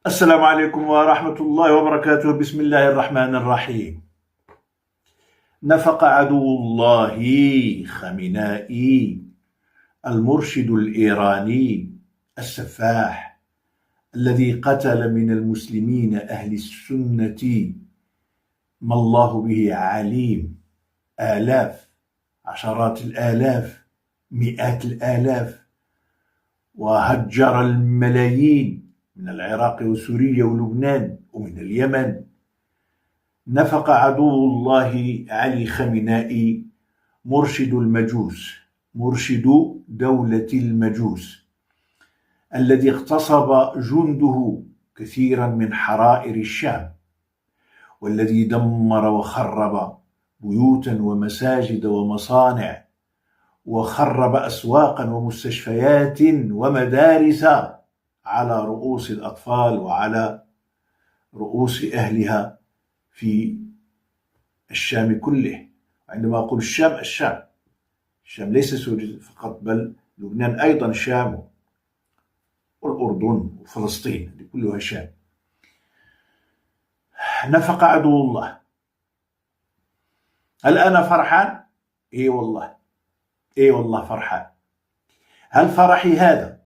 السلام عليكم ورحمة الله وبركاته. بسم الله الرحمن الرحيم. نفق عدو الله خامنائي المرشد الإيراني السفاح الذي قتل من المسلمين أهل السنة ما الله به عليم، آلاف، عشرات الآلاف، مئات الآلاف، وهجر الملايين من العراق وسوريا ولبنان ومن اليمن. نفق عدو الله علي خامنائي مرشد المجوس، مرشد دولة المجوس، الذي اغتصب جنده كثيرا من حرائر الشام، والذي دمر وخرب بيوتا ومساجد ومصانع، وخرب أسواقا ومستشفيات ومدارس على رؤوس الأطفال وعلى رؤوس أهلها في الشام كله. عندما أقول الشام، الشام ليس سوريا فقط، بل لبنان أيضا شام، والأردن وفلسطين كلها شام. نفق عدو الله. هل أنا فرحان؟ إيه والله فرحان. هل فرحي هذا